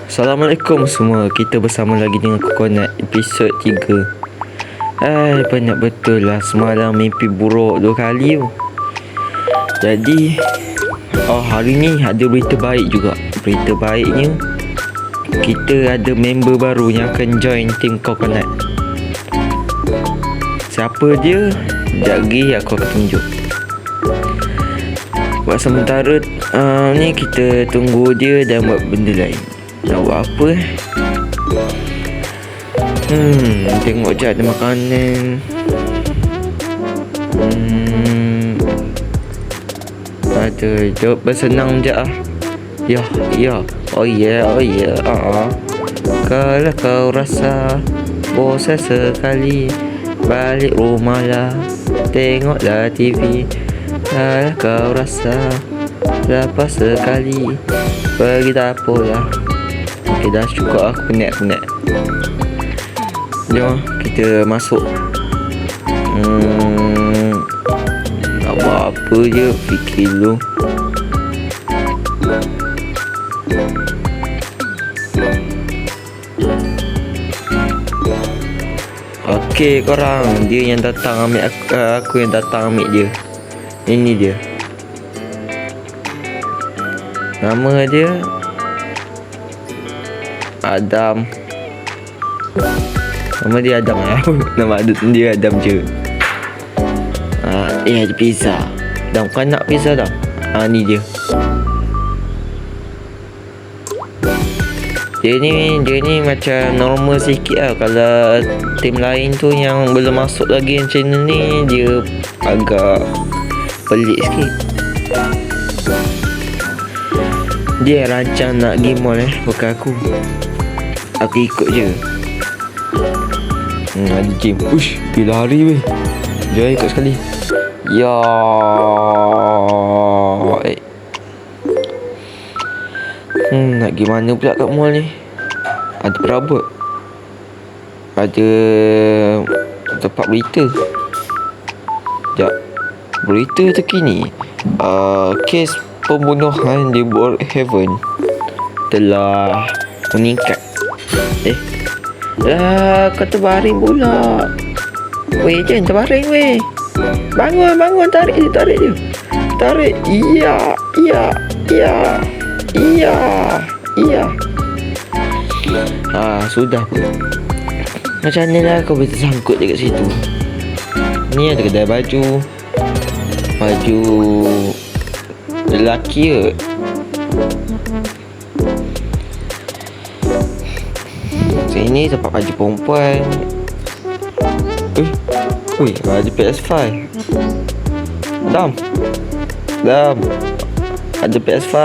Assalamualaikum semua. Kita bersama lagi dengan Coconut episod 3. Penat betul lah. Semalam mimpi buruk 2 kali tu. Jadi hari ni ada berita baik juga. Berita baiknya, kita ada member baru yang akan join tim Coconut. Siapa dia? Sekejap lagi aku akan tunjuk. Buat sementara ni kita tunggu dia dan buat benda lain. Nak buat apa? Tengok je ada makanan. Ada. Jawab bersenang je ah. Ya. Oh yeah. Kalau kau rasa bosan sekali, balik rumah lah, tengoklah TV. Kalau kau rasa lapar sekali, pergi dapur lah. Okay, dah cukup lah. Aku penat. Jom kita masuk. Nak buat apa je, fikir dulu. Okey korang, dia yang datang ambil aku yang datang ambil dia. Ini dia. Nama dia Adam. Nama dia Adam lah. Nama dia Adam je. Ada pizza. Adam, kau nak pizza tak? Ni dia. Dia ni macam normal sikit lah. Kalau tim lain tu yang belum masuk lagi yang channel ni, dia agak pelik sikit. Dia rancang nak pergi mall bukan aku. Aku ikut je. Ada gym. Ush, dia lari weh. Jom ikut sekali. Ya. Nak pergi mana pula kat mall ni? Ada perabot. Ada tempat berita. Sekejap. Berita terkini. Kes pembunuhan di Brookhaven telah meningkat. Kau terbaring pula. Weh, jangan terbaring weh. Bangun, tarik dia. Tarik. Iya. Sudah pun. Macam mana lah kau boleh tersangkut dekat situ? Ni ada kedai baju lelaki ke? Sini tempat baju perempuan. Ada PS5. Dam. Ada PS5.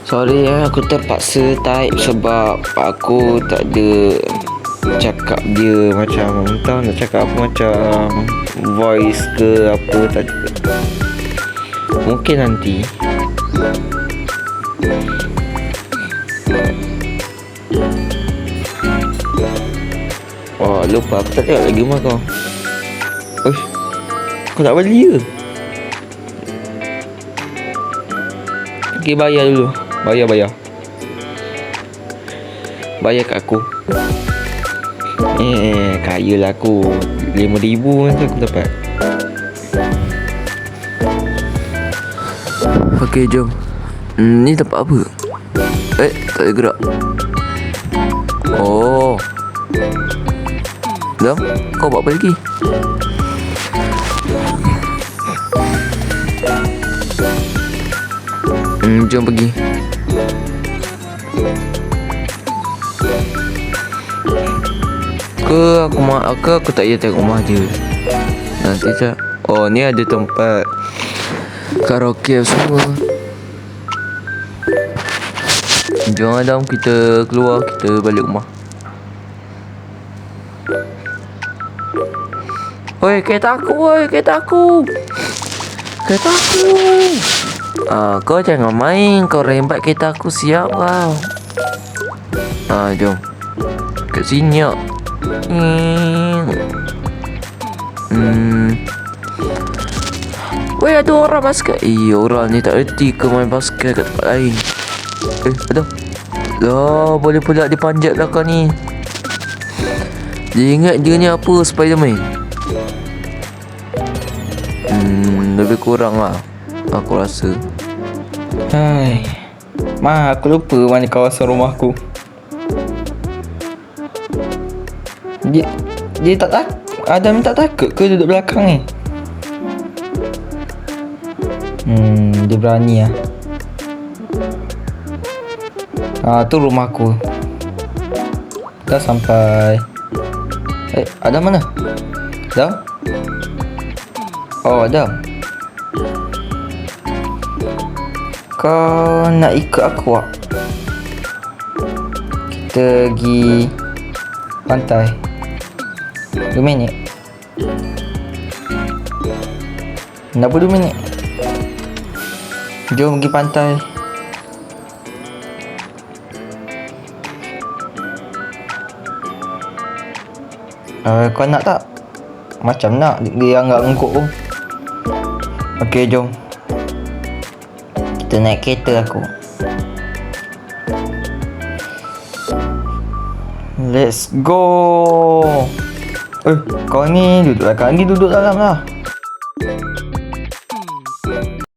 Sorry aku terpaksa type sebab aku tak ada cakap dia macam, entah nak cakap apa, macam voice ke apa, tak ada. Mungkin nanti. Lupa aku tak tengok lagi rumah kau. Kau nak beli ke? Okay, bayar dulu. Bayar kat aku. Kaya lah aku. 5,000 nanti aku dapat. Okay, jom. Ni tempat apa? Tak ada gerak. Dah, kau buat apa lagi? Jom pergi. Aku tak payah tengok rumah dia. Nanti tak. Ni ada tempat karaoke semua. Jom Adam, kita keluar, kita balik rumah. Kereta aku. Kau jangan main. Kau rembat kereta aku, siap kau. Jom. Kat sini ya. Weh, ada orang basket. Orang ni tak erti ke main basket kat tempat lain. Ada. Lah, boleh pula dipanjat belakang ni. Dia ingat dia ni apa, Spiderman? Lebih kurang lah, aku rasa. Hai, aku lupa mana kawasan rumah aku. Dia tak Adam tak takut ke duduk belakang ni? Dia berani lah. Tu rumah aku. Dah sampai. Adam mana? Adam? Oh, Adam. Kau nak ikut aku tak? Kita pergi pantai 2 minit. Kenapa 2 minit? Jom pergi pantai. Kau nak tak? Macam nak. Dia anggap engkau pun. Okey, jom. Kita naik kereta aku. Let's go. Kau ni duduk belakang lagi, duduk dalam lah.